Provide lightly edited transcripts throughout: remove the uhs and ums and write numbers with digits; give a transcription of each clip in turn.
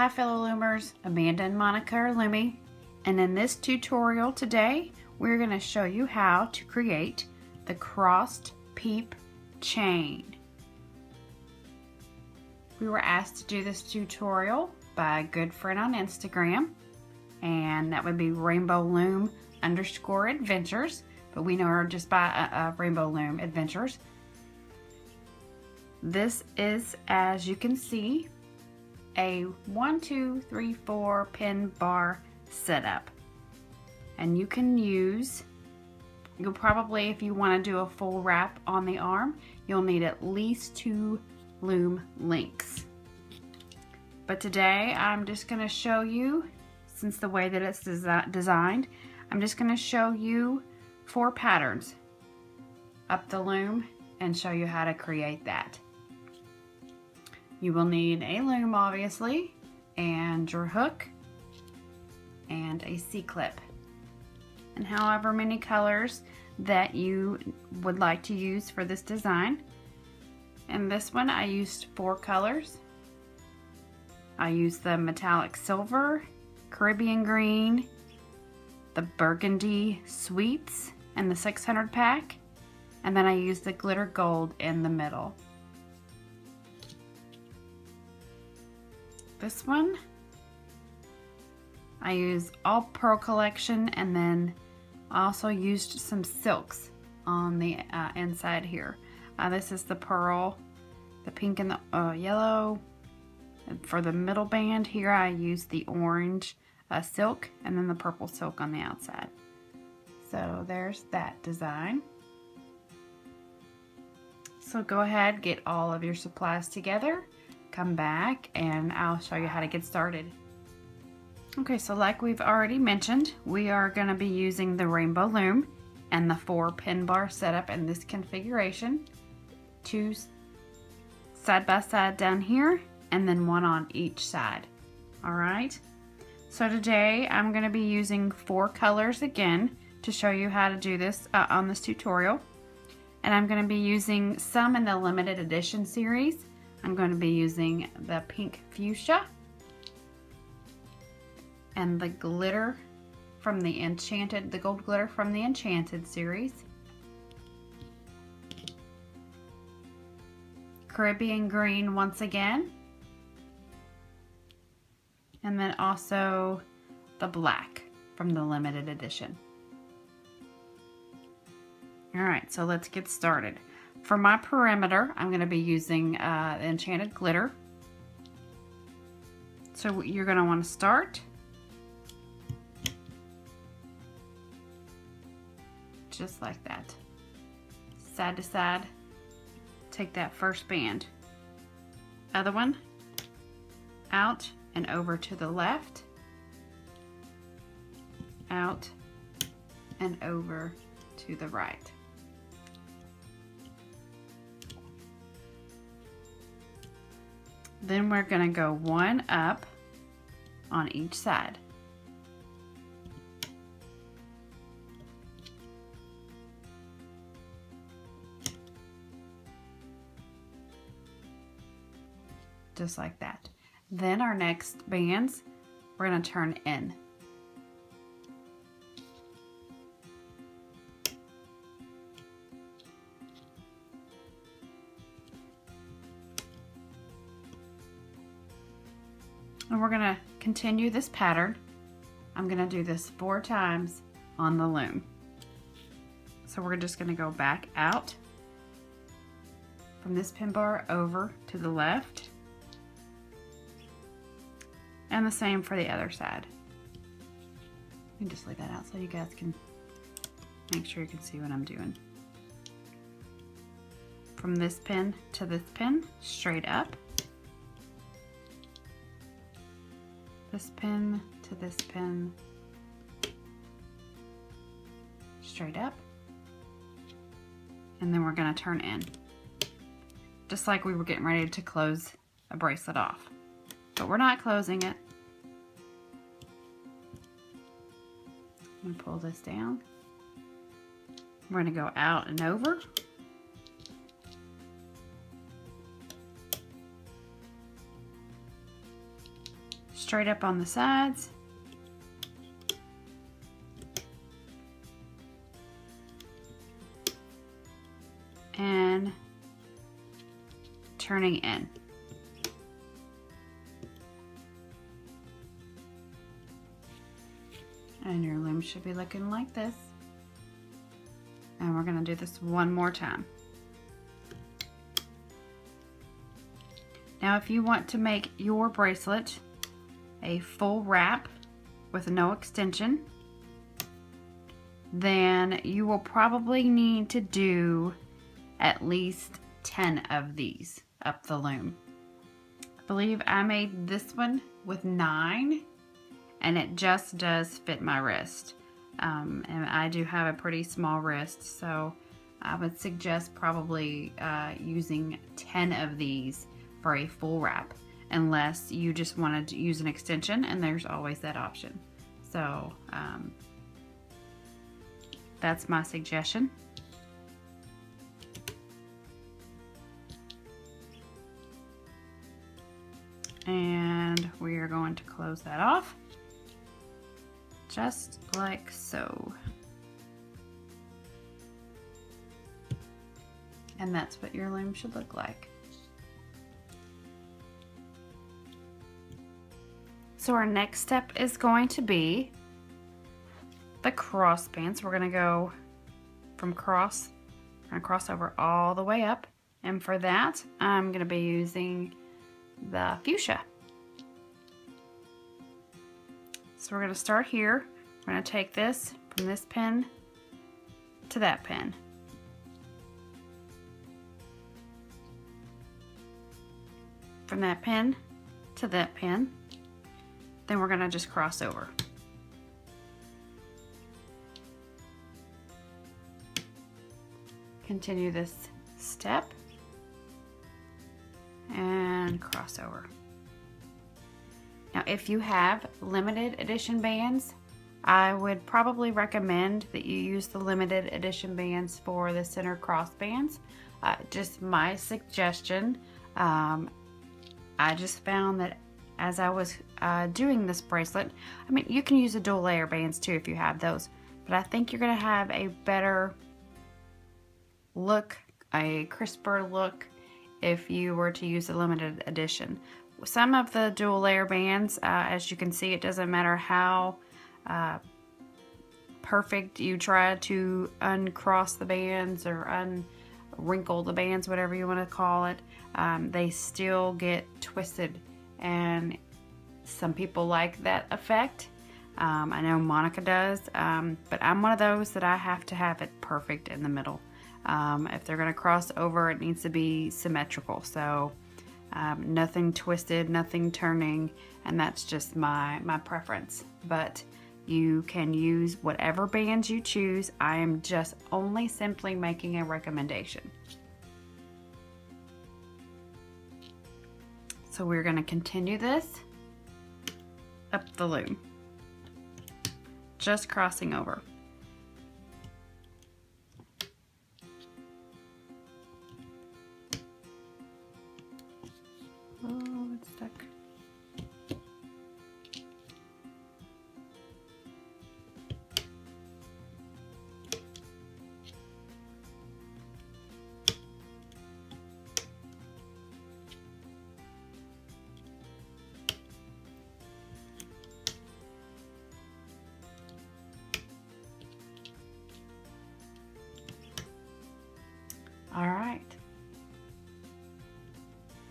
Hi fellow Loomers, Amanda and Monica are Loomy, and in this tutorial today we're going to show you how to create the crossed Peep chain. We were asked to do this tutorial by a good friend on Instagram, and that would be Rainbow Loom _adventures, but we know her just by Rainbow Loom Adventures. This is, as you can see, a 1, 2, 3, 4 pin bar setup, and you can use, you'll probably, if you want to do a full wrap on the arm, you'll need at least 2 loom links. But today I'm just going to show you, since the way that it's designed, I'm just going to show you 4 patterns up the loom and show you how to create that. You will need a loom, obviously, and your hook and a C-clip, and however many colors that you would like to use for this design. And this one I used 4 colors. I used the metallic silver, Caribbean green, the burgundy sweets, and the 600 pack, and then I used the glitter gold in the middle. This one, I used all pearl collection, and then I also used some silks on the inside here. This is the pearl, the pink and the yellow. And for the middle band here, I used the orange silk, and then the purple silk on the outside. So there's that design. So go ahead, get all of your supplies together, come back, and I'll show you how to get started. Okay, so like we've already mentioned, we are going to be using the Rainbow Loom and the 4 pin bar setup in this configuration. 2 side by side down here, and then 1 on each side. Alright, so today I'm going to be using 4 colors again to show you how to do this on this tutorial. And I'm going to be using some in the limited edition series. I'm going to be using the pink fuchsia and the glitter from the Enchanted, the gold glitter from the Enchanted series, Caribbean green once again, and then also the black from the limited edition. Alright, so let's get started. For my perimeter, I'm going to be using the Enchanted glitter. So you're going to want to start just like that, side to side. Take that first band, other one, out and over to the left, out and over to the right. Then we're going to go 1 up on each side. Just like that. Then our next bands, we're going to turn in. And we're going to continue this pattern. I'm going to do this 4 times on the loom. So we're just going to go back out from this pin bar over to the left, and the same for the other side. Let me just lay that out so you guys can make sure you can see what I'm doing. From this pin to this pin, straight up. This pin to this pin, straight up. And then we're going to turn in. Just like we were getting ready to close a bracelet off. But we're not closing it. I'm going to pull this down. We're going to go out and over. straight up on the sides. And turning in. And your loom should be looking like this. And we're going to do this one more time. Now if you want to make your bracelet a full wrap with no extension, then you will probably need to do at least 10 of these up the loom. I believe I made this one with 9, and it just does fit my wrist. And I do have a pretty small wrist, so I would suggest probably using 10 of these for a full wrap, unless you just wanted to use an extension, and there's always that option. So that's my suggestion. And we are going to close that off just like so. And that's what your loom should look like. So our next step is going to be the cross bands. We're going to go from cross, we're going to cross over all the way up. And for that, I'm going to be using the fuchsia. So we're going to start here. We're going to take this from this pin to that pin. From that pin to that pin. Then we're going to just cross over. Continue this step and cross over. Now if you have limited edition bands, I would probably recommend that you use the limited edition bands for the center cross bands. Just my suggestion. I just found that as I was doing this bracelet, I mean, you can use the dual layer bands too if you have those, but I think you're going to have a better look, a crisper look, if you were to use the limited edition. Some of the dual layer bands, as you can see, it doesn't matter how perfect you try to uncross the bands or unwrinkle the bands, whatever you want to call it, they still get twisted, and some people like that effect. I know Monica does, but I'm one of those that I have to have it perfect in the middle. If they're going to cross over, it needs to be symmetrical, so nothing twisted, nothing turning, and that's just my preference. But you can use whatever bands you choose. I am just only simply making a recommendation. So we're going to continue this up the loom, just crossing over. Oh, it's stuck. All right.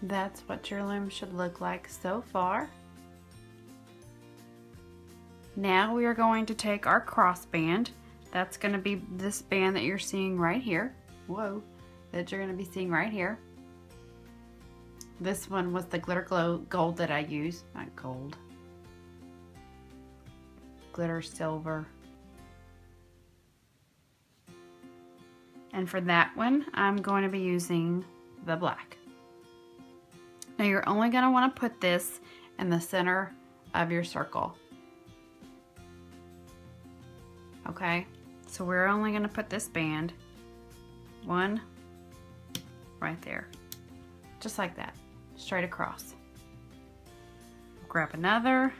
That's what your loom should look like so far. Now we are going to take our cross band. That's going to be this band that you're seeing right here. Whoa, that you're going to be seeing right here. This one was the glitter gold that I used, not gold. Glitter silver. And for that one, I'm going to be using the black. Now you're only going to want to put this in the center of your circle. Okay, so we're only going to put this band, one right there, just like that, straight across. grab another.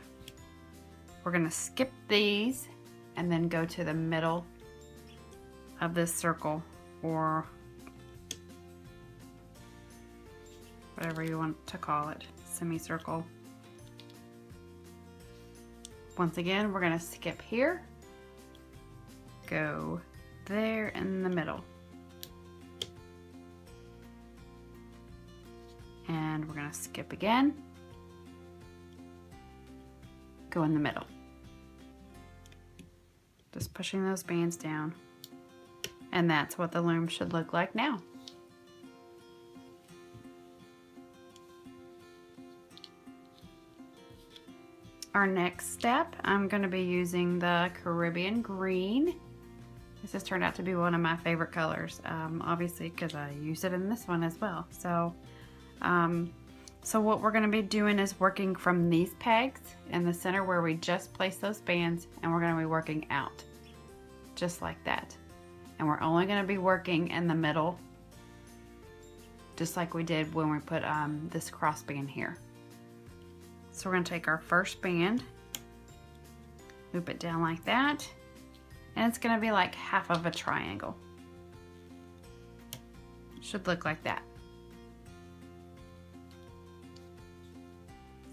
We're gonna skip these and then go to the middle of this circle, or whatever you want to call it, semicircle. Once again, we're gonna skip here, go there in the middle, and we're gonna skip again, go in the middle. Just pushing those bands down. And that's what the loom should look like now. Our next step, I'm going to be using the Caribbean green. This has turned out to be one of my favorite colors, obviously because I use it in this one as well. So what we're going to be doing is working from these pegs in the center where we just placed those bands, and we're going to be working out just like that. And we're only going to be working in the middle, just like we did when we put this cross band here. So we're going to take our first band, loop it down like that, and it's going to be like half of a triangle. Should look like that.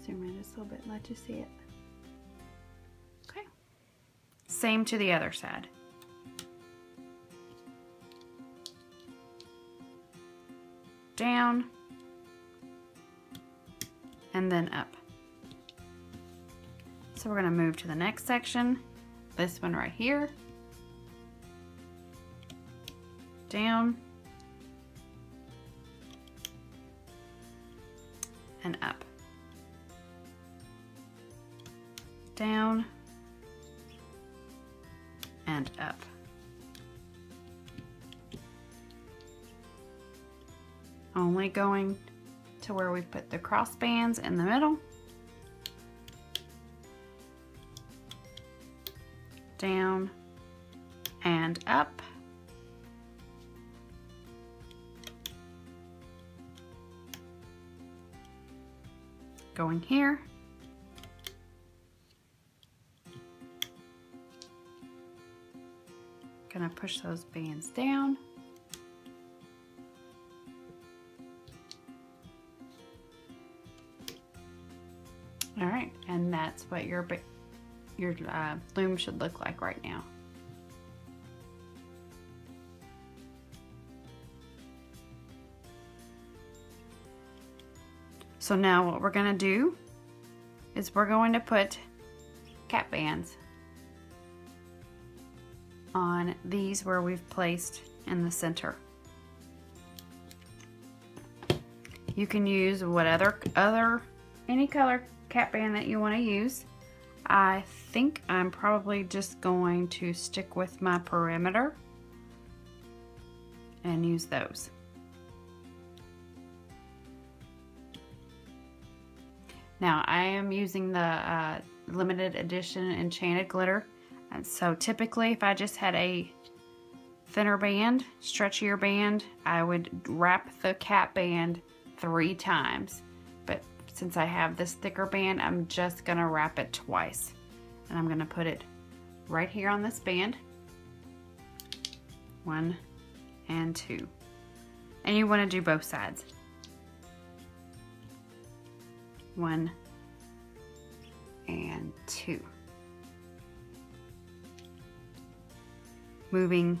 Zoom in just a little bit and let you see it. Okay. Same to the other side. Down and then up. So we're going to move to the next section, this one right here, down and up, down and up. Only going to where we put the cross bands in the middle, down and up, going here, gonna push those bands down, all right, and that's what your loom should look like right now. So now what we're going to do is we're going to put cap bands on these where we've placed in the center. You can use any color cap band that you want to use. I think I'm probably just going to stick with my perimeter and use those. Now I am using the limited edition enchanted glitter, and so typically if I just had a thinner band, stretchier band, I would wrap the cap band 3 times. But since I have this thicker band, I'm just gonna wrap it twice. And I'm gonna put it right here on this band. 1 and 2. And you wanna do both sides. 1 and 2. Moving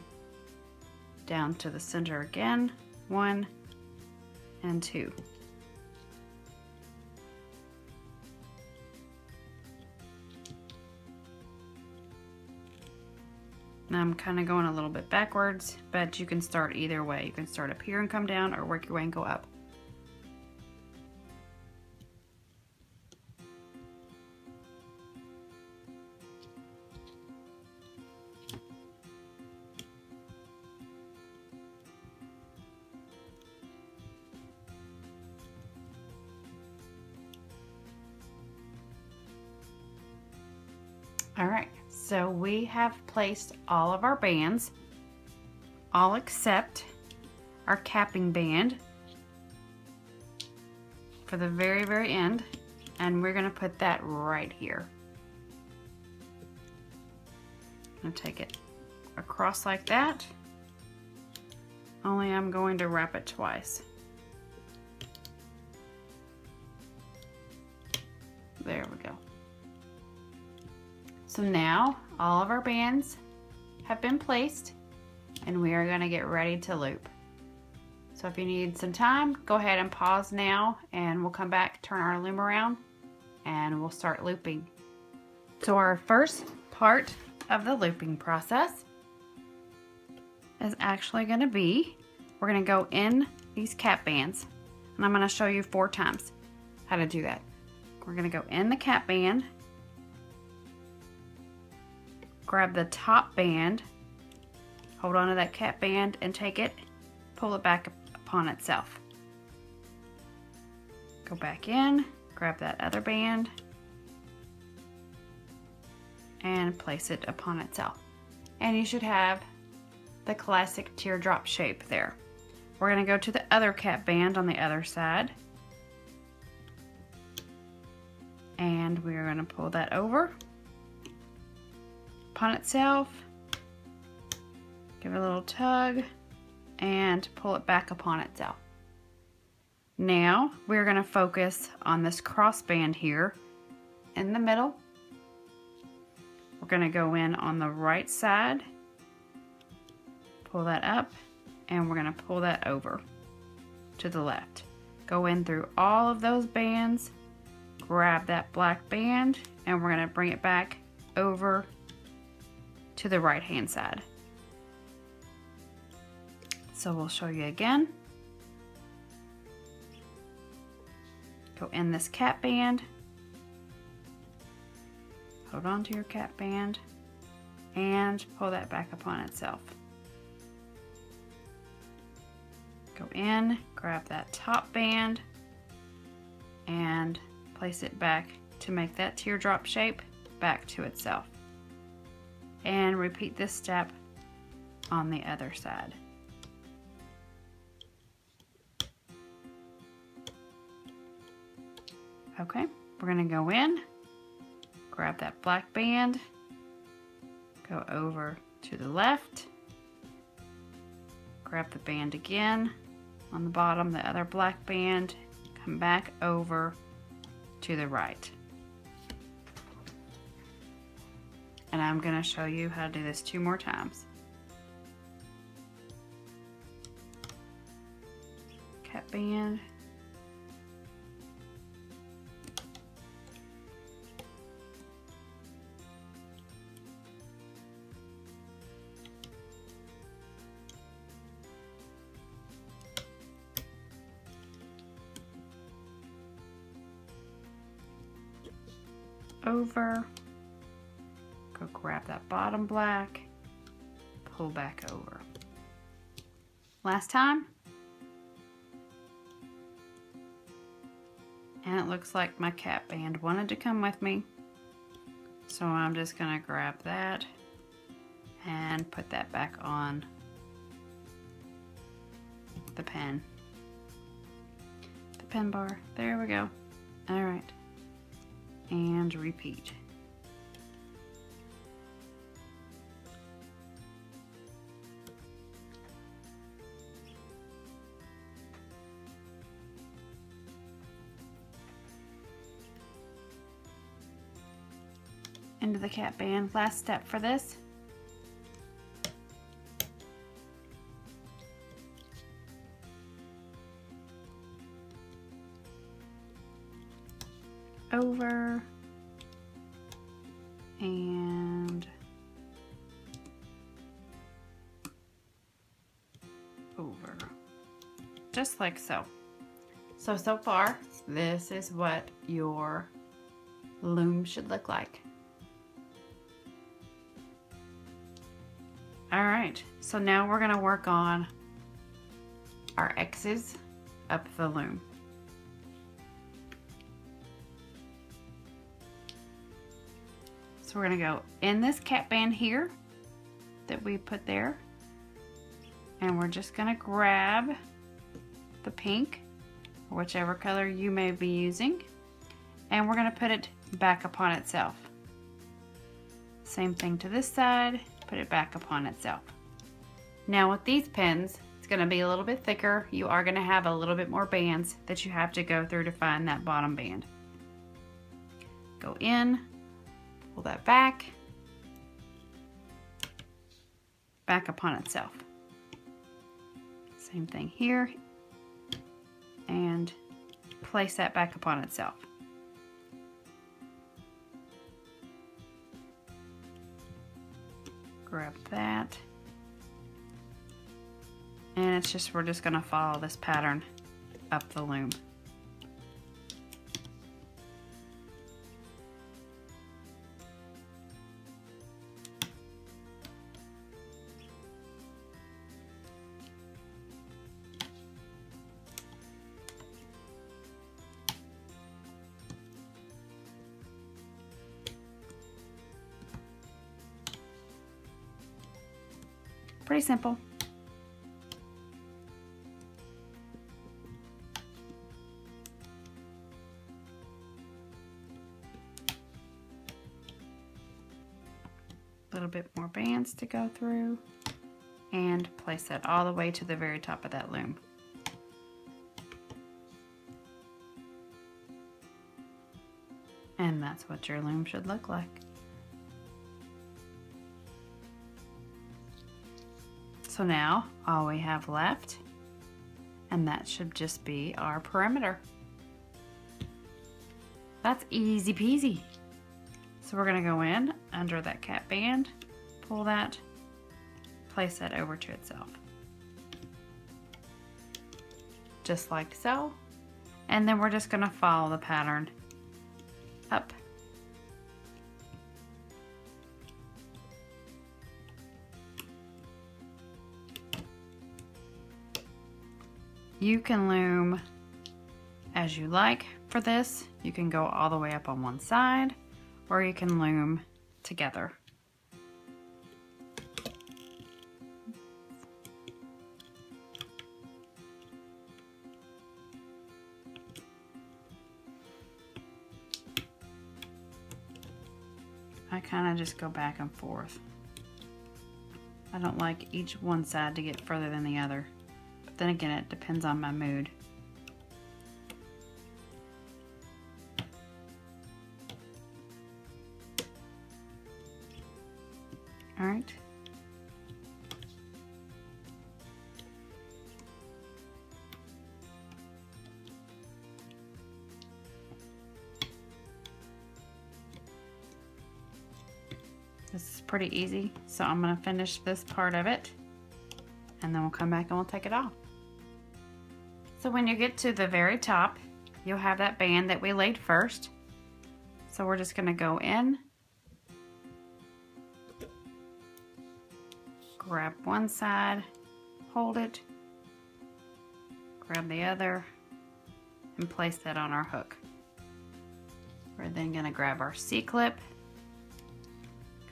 down to the center again. 1 and 2. Now I'm kind of going a little bit backwards, but you can start either way. You can start up here and come down, or work your way and go up. All right, so we have placed all of our bands, all except our capping band for the very, very end. and we're gonna put that right here. I'm gonna take it across like that, only I'm going to wrap it twice. There we go. So now all of our bands have been placed and we are going to get ready to loop. So if you need some time, go ahead and pause now and we'll come back, turn our loom around, and we'll start looping. So our first part of the looping process is actually going to be, we're going to go in these cap bands, and I'm going to show you 4 times how to do that. We're going to go in the cap band, grab the top band, hold on to that cap band and take it, pull it back upon itself. Go back in, grab that other band, and place it upon itself. And you should have the classic teardrop shape there. We're going to go to the other cap band on the other side, and we're going to pull that over upon itself, give it a little tug, and pull it back upon itself. Now we're going to focus on this cross band here in the middle. We're going to go in on the right side, pull that up, and we're going to pull that over to the left. Go in through all of those bands, grab that black band, and we're going to bring it back over to the right hand side. So we'll show you again. Go in this cap band, hold on to your cap band, and pull that back upon itself. Go in, grab that top band, and place it back to make that teardrop shape back to itself. And repeat this step on the other side. Okay, we're going to go in, grab that black band, go over to the left, grab the band again on the bottom, the other black band, come back over to the right. And I'm going to show you how to do this 2 more times. Cap band, over, go grab that bottom black, pull back over. Last time. And it looks like my cap band wanted to come with me, so I'm just gonna grab that and put that back on the pen bar. There we go. All right, and repeat. Into the cap band. Last step for this. Over and over, just like so. So far, this is what your loom should look like. All right, so now we're gonna work on our X's up the loom. So we're gonna go in this cap band here that we put there, and we're just gonna grab the pink, or whichever color you may be using, and we're going to put it back upon itself. Same thing to this side, put it back upon itself. Now with these pins, it's going to be a little bit thicker. You are going to have a little bit more bands that you have to go through to find that bottom band. Go in, pull that back upon itself. Same thing here, and place that back upon itself. Grab that, and it's just, we're just going to follow this pattern up the loom. Pretty simple. A little bit more bands to go through, and place that all the way to the very top of that loom. And that's what your loom should look like. So now all we have left, and that should just be our perimeter. That's easy peasy. So we're gonna go in under that cap band, pull that, place that over to itself. Just like so. And then we're just gonna follow the pattern up. You can loom as you like for this. You can go all the way up on one side, or you can loom together. I kind of just go back and forth. I don't like each one side to get further than the other. Then again, it depends on my mood. All right. This is pretty easy, so I'm going to finish this part of it, and then we'll come back and we'll take it off. So when you get to the very top, you'll have that band that we laid first. So we're just going to go in, grab one side, hold it, grab the other, and place that on our hook. We're then going to grab our C-clip,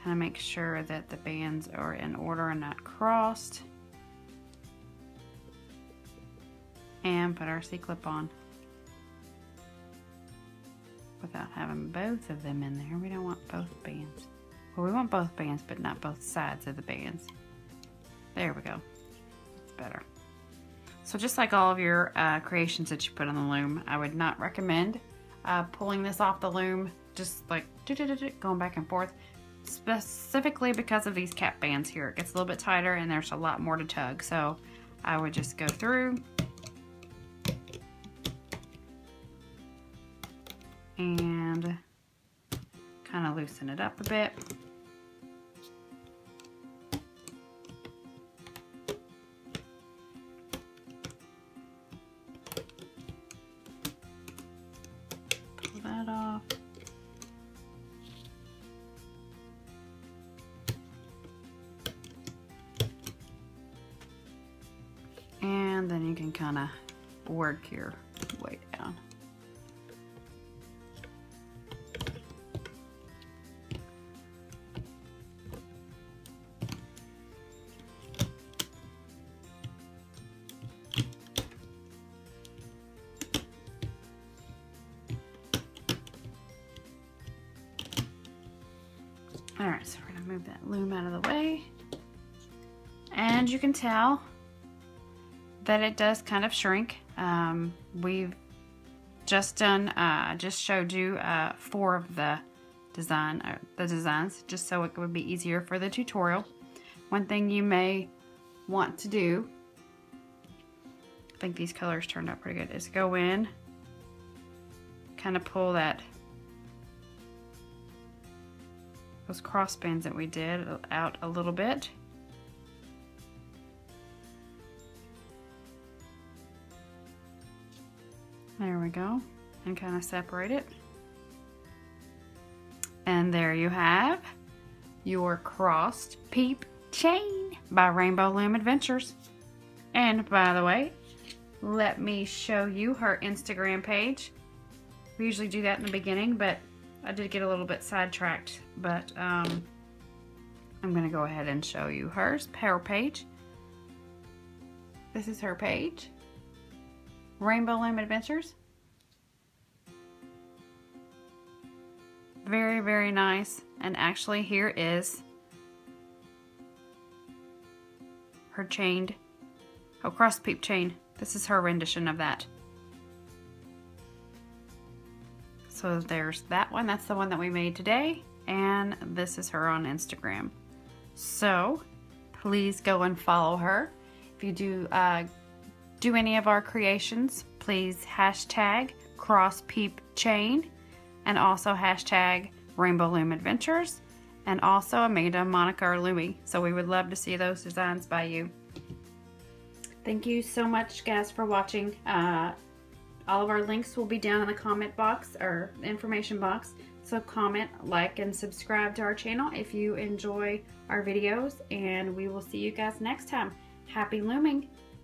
kind of make sure that the bands are in order and not crossed, and put our C-clip on without having both of them in there. We don't want both bands. Well, we want both bands, but not both sides of the bands. There we go. That's better. So just like all of your creations that you put on the loom, I would not recommend pulling this off the loom, just like going back and forth, specifically because of these cap bands here. It gets a little bit tighter and there's a lot more to tug. So I would just go through and kind of loosen it up a bit. Pull that off. And then you can kind of work your way down. move that loom out of the way. And you can tell that it does kind of shrink. We've just showed you 4 of the designs, just so it would be easier for the tutorial. One thing you may want to do, I think these colors turned out pretty good, is go in, kind of pull those crossbands that we did out a little bit. There we go, and kind of separate it. And there you have your crossed Peep chain by Rainbow Loom Adventures. And by the way, let me show you her Instagram page. We usually do that in the beginning, but I did get a little bit sidetracked. But I'm gonna go ahead and show you her page. This is her page, Rainbow Loom Adventures. Very, very nice. And actually here is her chained, cross Peep chain. This is her rendition of that. So there's that one. That's the one that we made today. And this is her on Instagram. So please go and follow her. If you do any of our creations, please hashtag cross Peep chain, and also hashtag Rainbow Loom Adventures, and also Amanda, Monica, or Lumi. So we would love to see those designs by you. Thank you so much, guys, for watching. All of our links will be down in the comment box or information box. So comment, like, and subscribe to our channel if you enjoy our videos, and we will see you guys next time. Happy looming!